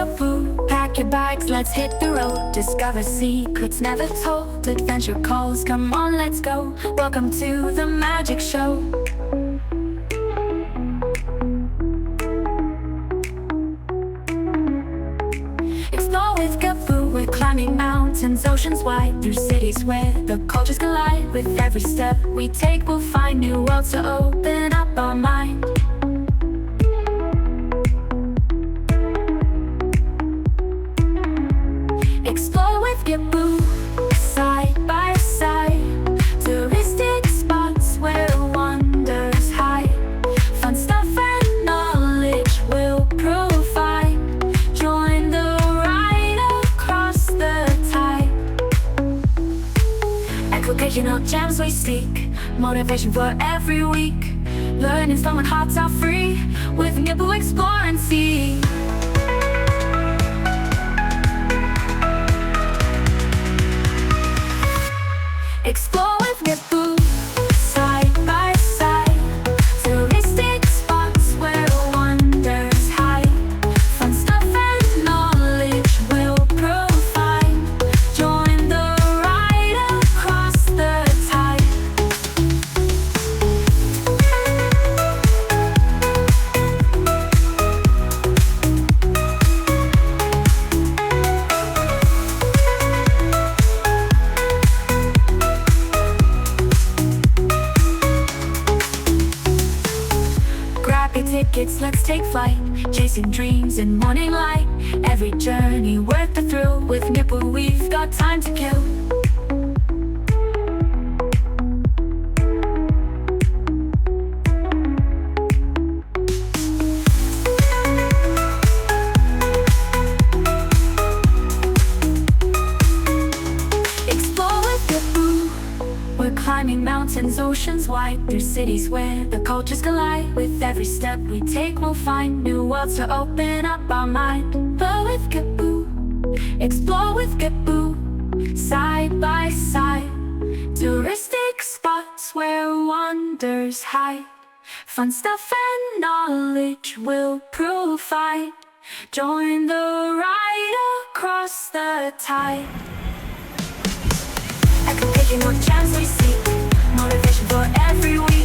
Gaboo. Pack your bags, let's hit the road. Discover secrets never told. Adventure calls, come on, let's go. Welcome to the magic show. Explore with Gaboo. We're climbing mountains, oceans wide, through cities where the cultures collide. With every step we take, we'll find new worlds to open up our mind. Explore with Gaboo, side by side. Touristic spots where wonders hide. Fun stuff and knowledge we'll provide. Join the ride across the tide. Educational gems we seek, motivation for every week. Learning fun when hearts are free. With Gaboo, explore and see. Explore with Gaboo, side by side. Touristic spots where wonders hide. Fun stuff and knowledge we'll provide. Join the ride across the tide. Grab your tickets, let's take flight. Chasing dreams in morning light. Every journey worth the thrill. With Gaboo, we've got time to kill. Explore with Gaboo. We're climbing mountains, oceans wide, through cities where the cultures collide. With every step we take, we'll find new worlds to open up our mind. But with Gaboo, explore with Gaboo, side by side. Touristic spots where wonders hide. Fun stuff and knowledge we'll provide. Join the ride across the tide. Educational gems we seek, motivation for every week.